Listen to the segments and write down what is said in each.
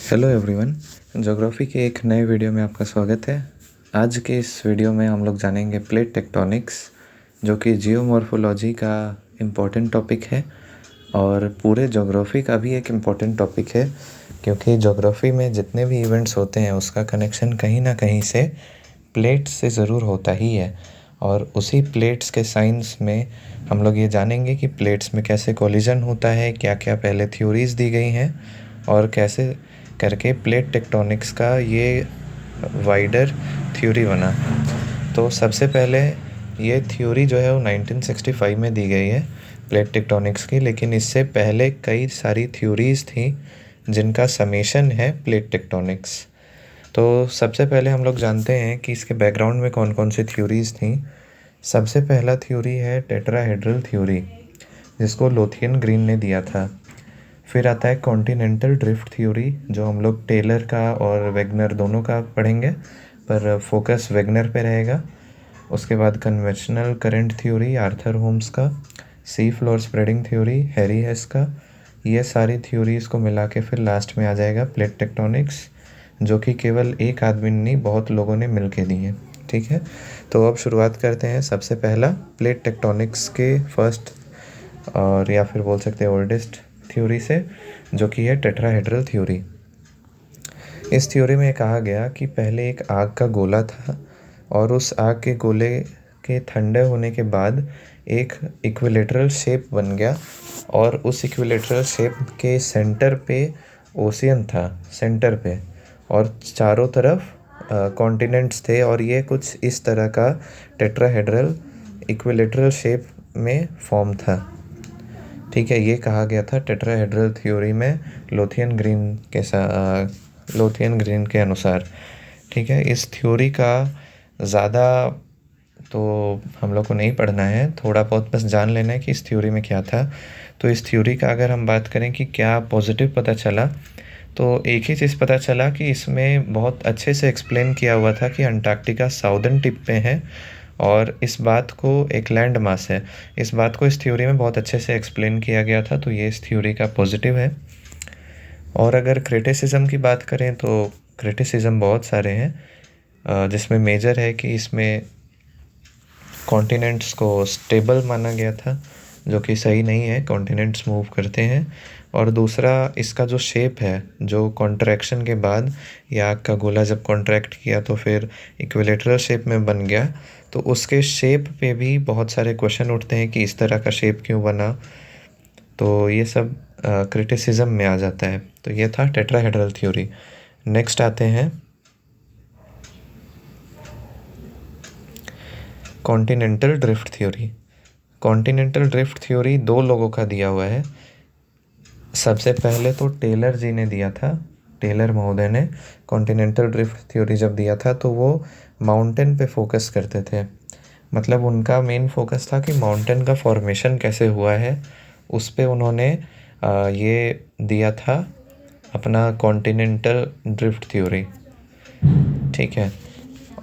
Hello everyone, geography के एक नए वीडियो में आपका स्वागत है। आज के इस वीडियो में हम लोग जानेंगे प्लेट टेक्टोनिक्स, जो कि जियोमॉर्फोलॉजी का इम्पोर्टेंट टॉपिक है और पूरे ज्योग्राफी का भी एक इम्पोर्टेंट टॉपिक है, क्योंकि ज्योग्राफी में जितने भी इवेंट्स होते हैं उसका कनेक्शन कहीं ना कहीं से प्लेट्स से ज़रूर होता ही है। और उसी प्लेट्स के साइंस में हम लोग ये जानेंगे कि प्लेट्स में कैसे कोलिजन होता है, क्या क्या पहले थ्योरीज़ दी गई हैं और कैसे करके प्लेट टेक्टोनिक्स का ये वाइडर थ्योरी बना। तो सबसे पहले ये थ्योरी जो है वो 1965 में दी गई है प्लेट टेक्टोनिक्स की, लेकिन इससे पहले कई सारी थ्योरीज़ थी जिनका समेशन है प्लेट टेक्टोनिक्स। तो सबसे पहले हम लोग जानते हैं कि इसके बैकग्राउंड में कौन कौन सी थ्योरीज़ थी। सबसे पहला थ्योरी है टेट्राहेड्रल थ्योरी, जिसको लोथियन ग्रीन ने दिया था। फिर आता है कॉन्टिनेंटल ड्रिफ्ट थ्योरी, जो हम लोग टेलर का और वेगनर दोनों का पढ़ेंगे, पर फोकस वेगनर पे रहेगा। उसके बाद conventional current theory Arthur Holmes का, sea floor spreading theory Harry Hess का। ये सारी थ्योरीज़ को मिला के फिर लास्ट में आ जाएगा प्लेट टेक्टोनिक्स, जो कि केवल एक आदमी नहीं बहुत लोगों ने मिल के दी है। ठीक है, तो अब शुरुआत करते हैं। सबसे पहला प्लेट टेक्टोनिक्स के फर्स्ट और या फिर बोल सकते हैं ओल्डेस्ट थ्योरी से, जो कि है टेट्राहेड्रल थ्योरी। इस थ्योरी में कहा गया कि पहले एक आग का गोला था और उस आग के गोले के ठंडे होने के बाद एक इक्विलेटरल शेप बन गया और उस इक्विलेटरल शेप के सेंटर पे ओशियन था, सेंटर पे, और चारों तरफ कॉन्टिनेंट्स थे। और ये कुछ इस तरह का टेट्राहेड्रल इक्विलेटरल शेप में फॉर्म था। ठीक है, ये कहा गया था टेट्राहेड्रल थ्योरी में लोथियन ग्रीन के अनुसार। ठीक है, इस थ्योरी का ज़्यादा तो हम लोग को नहीं पढ़ना है, थोड़ा बहुत बस जान लेना है कि इस थ्योरी में क्या था। तो इस थ्योरी का अगर हम बात करें कि क्या पॉजिटिव पता चला, तो एक ही चीज़ पता चला कि इसमें बहुत अच्छे से एक्सप्लेन किया हुआ था कि अंटार्कटिका साउदर्न टिप पे है और इस बात को एक लैंड मास है। इस बात को इस थ्योरी में बहुत अच्छे से एक्सप्लेन किया गया था, तो ये इस थ्योरी का पॉजिटिव है। और अगर क्रिटिसिज्म की बात करें तो क्रिटिसिज्म बहुत सारे हैं, जिसमें मेजर है कि इसमें कॉन्टिनेंट्स को स्टेबल माना गया था, जो कि सही नहीं है, कॉन्टिनेंट्स मूव करते हैं। और दूसरा, इसका जो शेप है, जो कॉन्ट्रैक्शन के बाद या आग का गोला जब कॉन्ट्रैक्ट किया तो फिर इक्विलेटरल शेप में बन गया, तो उसके शेप पे भी बहुत सारे क्वेश्चन उठते हैं कि इस तरह का शेप क्यों बना। तो ये सब क्रिटिसिज्म में आ जाता है। तो ये था टेट्राहेड्रल थ्योरी। नेक्स्ट आते हैं continental drift theory. Continental drift theory दो लोगों का दिया हुआ है। सबसे पहले तो टेलर जी ने दिया था, टेलर महोदय ने कॉन्टिनेंटल ड्रिफ्ट थ्योरी जब दिया था तो वो माउंटेन पे फोकस करते थे। मतलब उनका मेन फोकस था कि माउंटेन का फॉर्मेशन कैसे हुआ है, उस पे उन्होंने ये दिया था अपना कॉन्टिनेंटल ड्रिफ्ट थ्योरी। ठीक है,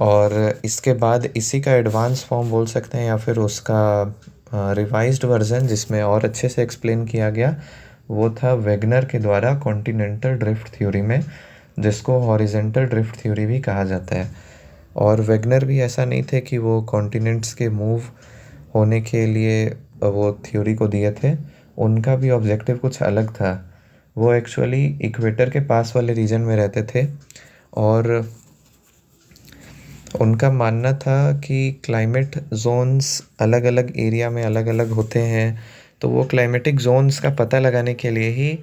और इसके बाद इसी का एडवांस फॉर्म बोल सकते हैं या फिर उसका रिवाइज्ड वर्जन, जिसमें और अच्छे से एक्सप्लेन किया गया, वो था वेगनर के द्वारा कॉन्टिनेंटल ड्रिफ्ट थ्योरी में, जिसको हॉरिजेंटल ड्रिफ्ट थ्योरी भी कहा जाता है। और वेगनर भी ऐसा नहीं थे कि वो कॉन्टिनेंट्स के मूव होने के लिए वो थ्योरी को दिए थे, उनका भी ऑब्जेक्टिव कुछ अलग था। वो एक्चुअली इक्वेटर के पास वाले रीजन में रहते थे और उनका मानना था कि क्लाइमेट जोन्स अलग अलग एरिया में अलग अलग होते हैं, तो वो क्लाइमेटिक जोन्स का पता लगाने के लिए ही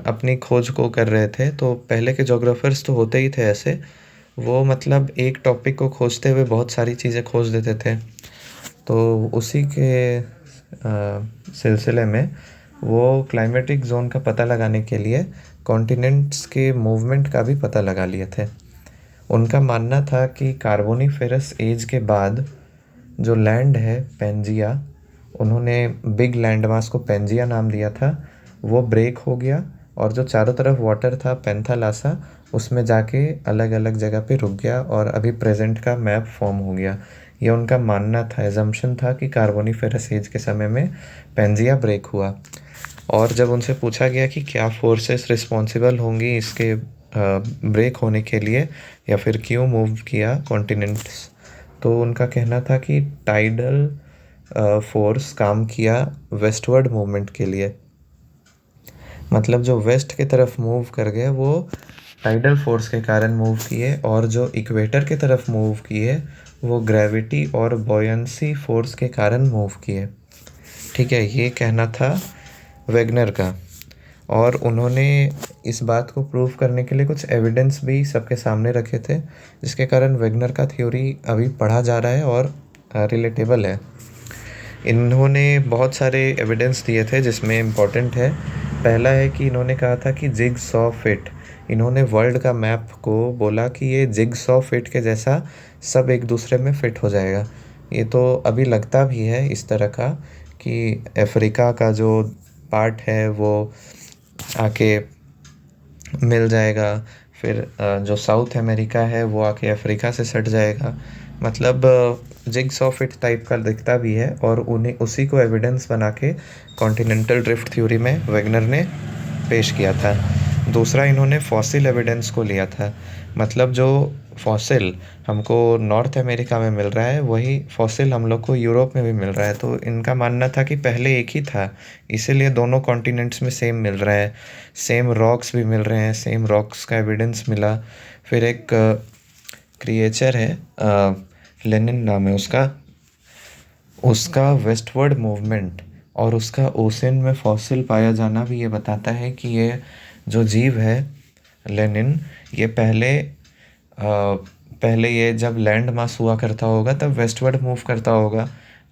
अपनी खोज को कर रहे थे। तो पहले के जोग्राफर्स तो होते ही थे ऐसे, वो मतलब एक टॉपिक को खोजते हुए बहुत सारी चीज़ें खोज देते थे। तो उसी के सिलसिले में वो क्लाइमेटिक जोन का पता लगाने के लिए कॉन्टिनेंट्स के मूवमेंट का भी पता लगा लिए थे। उनका मानना था कि कार्बोनीफेरस एज के बाद जो लैंड है पेंजिया, उन्होंने बिग लैंड मास को पेंजिया नाम दिया था, वो ब्रेक हो गया और जो चारों तरफ वाटर था पेंथालासा, उसमें जाके अलग अलग जगह पे रुक गया और अभी प्रेजेंट का मैप फॉर्म हो गया। ये उनका मानना था, एजम्पशन था कि कार्बोनीफेरस एज के समय में पेंजिया ब्रेक हुआ। और जब उनसे पूछा गया कि क्या फोर्सेस रिस्पॉन्सिबल होंगी इसके ब्रेक होने के लिए या फिर क्यों मूव किया कॉन्टिनेंट्स, तो उनका कहना था कि टाइडल फोर्स काम किया वेस्टवर्ड मूवमेंट के लिए। मतलब जो वेस्ट की तरफ मूव कर गए वो टाइडल फोर्स के कारण मूव किए, और जो इक्वेटर की तरफ मूव किए वो ग्रेविटी और बॉयंसी फोर्स के कारण मूव किए। ठीक है, ये कहना था वेगनर का। और उन्होंने इस बात को प्रूव करने के लिए कुछ एविडेंस भी सबके सामने रखे थे, जिसके कारण वेगनर का थ्योरी अभी पढ़ा जा रहा है और रिलेटेबल है। इन्होंने बहुत सारे एविडेंस दिए थे जिसमें इम्पॉर्टेंट है, पहला है कि इन्होंने कहा था कि जिग सॉ फिट। इन्होंने वर्ल्ड का मैप को बोला कि ये जिग सॉ फिट के जैसा सब एक दूसरे में फिट हो जाएगा। ये तो अभी लगता भी है इस तरह का कि अफ्रीका का जो पार्ट है वो आके मिल जाएगा, फिर जो साउथ अमेरिका है वो आके अफ्रीका से सट जाएगा। मतलब जिग्सॉ फिट टाइप का दिखता भी है, और उन्हें उसी को एविडेंस बना के कॉन्टिनेंटल ड्रिफ्ट थ्योरी में वेगनर ने पेश किया था। दूसरा, इन्होंने फॉसिल एविडेंस को लिया था। मतलब जो फॉसिल हमको नॉर्थ अमेरिका में मिल रहा है वही फॉसिल हम लोग को यूरोप में भी मिल रहा है। तो इनका मानना था कि पहले एक ही था, इसीलिए दोनों कॉन्टिनेंट्स में सेम मिल रहा है, सेम रॉक्स भी मिल रहे हैं, सेम रॉक्स का एविडेंस मिला। फिर एक क्रिएचर है, लेनिन नाम है उसका, उसका वेस्टवर्ड मूवमेंट और उसका ओशन में फॉसिल पाया जाना भी ये बताता है कि ये जो जीव है लेनिन, ये पहले ये जब लैंड मास हुआ करता होगा तब वेस्टवर्ड मूव करता होगा,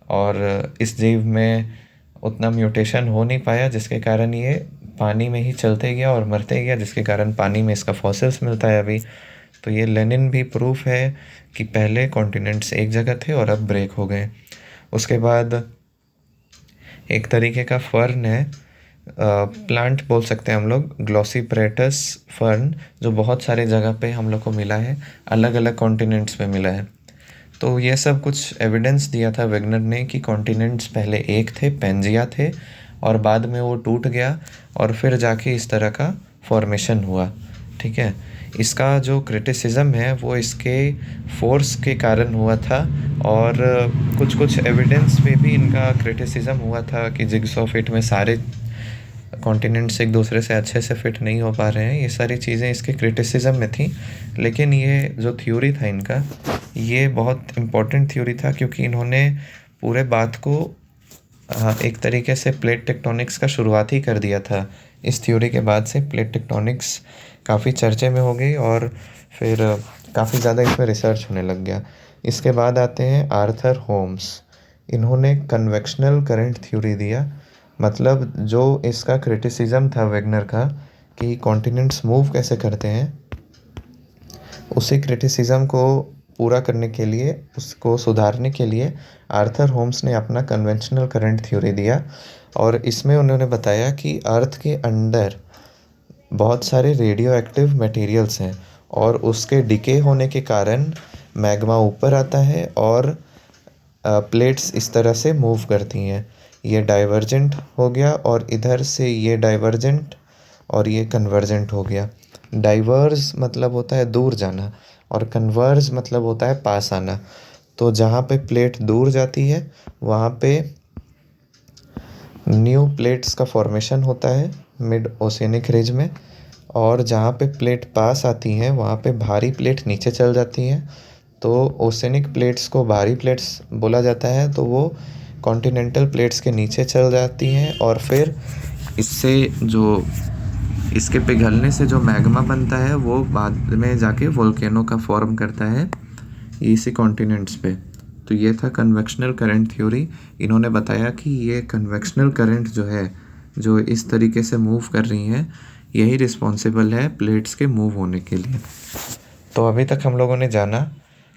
और इस जीव में उतना म्यूटेशन हो नहीं पाया जिसके कारण ये पानी में ही चलते गया और मरते गया, जिसके कारण पानी में इसका फॉसिल्स मिलता है अभी। तो ये लेनिन भी प्रूफ है कि पहले कॉन्टिनेंट्स एक जगह थे और अब ब्रेक हो गए। उसके बाद एक तरीके का फर्न है, प्लांट बोल सकते हैं हम लोग, ग्लॉसीपरेटस फर्न, जो बहुत सारे जगह पे हम लोग को मिला है, अलग अलग कॉन्टिनेंट्स में मिला है। तो ये सब कुछ एविडेंस दिया था वेगनर ने कि कॉन्टिनेंट्स पहले एक थे, पेंजिया थे, और बाद में वो टूट गया और फिर जाके इस तरह का फॉर्मेशन हुआ। ठीक है, इसका जो क्रिटिसिज्म है वो इसके फोर्स के कारण हुआ था, और कुछ कुछ एविडेंस पे भी इनका क्रिटिसिज्म हुआ था कि जिग्सॉ फिट में सारे कॉन्टिनेंट्स एक दूसरे से अच्छे से फिट नहीं हो पा रहे हैं। ये सारी चीज़ें इसके क्रिटिसिज्म में थी, लेकिन ये जो थ्योरी था इनका, ये बहुत इम्पोर्टेंट थ्योरी था क्योंकि इन्होंने पूरे बात को एक तरीके से प्लेट टेक्टोनिक्स का शुरुआत ही कर दिया था। इस थ्योरी के बाद से प्लेट टेक्टोनिक्स काफ़ी चर्चे में हो गई और फिर काफ़ी ज़्यादा इसमें रिसर्च होने लग गया। इसके बाद आते हैं आर्थर होम्स। इन्होंने कन्वेक्शनल करंट थ्योरी दिया। मतलब जो इसका क्रिटिसिज्म था वेगनर का कि कॉन्टिनेंट्स मूव कैसे करते हैं, उसी क्रिटिसिज्म को पूरा करने के लिए, उसको सुधारने के लिए आर्थर होम्स ने अपना कन्वेंशनल करंट थ्योरी दिया। और इसमें उन्होंने बताया कि अर्थ के अंदर बहुत सारे रेडियो एक्टिव मटेरियल्स हैं और उसके डिके होने के कारण मैग्मा ऊपर आता है और प्लेट्स इस तरह से मूव करती हैं। ये डाइवर्जेंट हो गया और इधर से ये डाइवर्जेंट और ये कन्वर्जेंट हो गया। डाइवर्स मतलब होता है दूर जाना और कन्वर्ज मतलब होता है पास आना। तो जहाँ पे प्लेट दूर जाती है वहाँ पे न्यू प्लेट्स का फॉर्मेशन होता है मिड ओशियनिक रिज में, और जहाँ पे प्लेट पास आती हैं वहाँ पे भारी प्लेट नीचे चल जाती हैं। तो ओशियनिक प्लेट्स को भारी प्लेट्स बोला जाता है, तो वो कॉन्टिनेंटल प्लेट्स के नीचे चल जाती हैं और फिर इससे जो इसके पिघलने से जो मैग्मा बनता है वो बाद में जाके वोल्केनो का फॉर्म करता है इसी कॉन्टिनेंट्स पे। तो ये था कन्वेक्शनल करंट थ्योरी। इन्होंने बताया कि ये कन्वेक्शनल करंट जो है, जो इस तरीके से मूव कर रही हैं, यही रिस्पॉन्सिबल है प्लेट्स के मूव होने के लिए। तो अभी तक हम लोगों ने जाना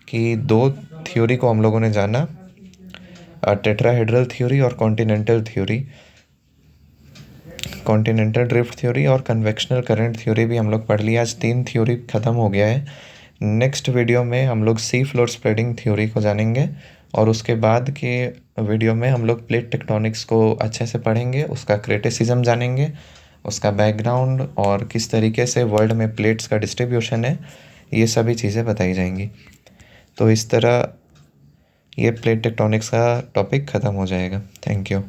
कि दो थ्योरी को हम लोगों ने जाना, टेट्राहेड्रल थ्योरी और continental theory. Continental drift theory और कन्वेक्शनल करंट थ्योरी भी हम लोग पढ़ लिया। आज 3 थ्योरी ख़त्म हो गया है। नेक्स्ट वीडियो में हम लोग सी फ्लोर स्प्रेडिंग थ्योरी को जानेंगे और उसके बाद के वीडियो में हम लोग प्लेट टेक्टोनिक्स को अच्छे से पढ़ेंगे, उसका क्रिटिसिज्म जानेंगे, उसका बैकग्राउंड और किस तरीके से वर्ल्ड में प्लेट्स का डिस्ट्रीब्यूशन है, ये सभी चीज़ें बताई जाएंगी। तो इस तरह ये प्लेट टेक्टोनिक्स का टॉपिक ख़त्म हो जाएगा। Thank you.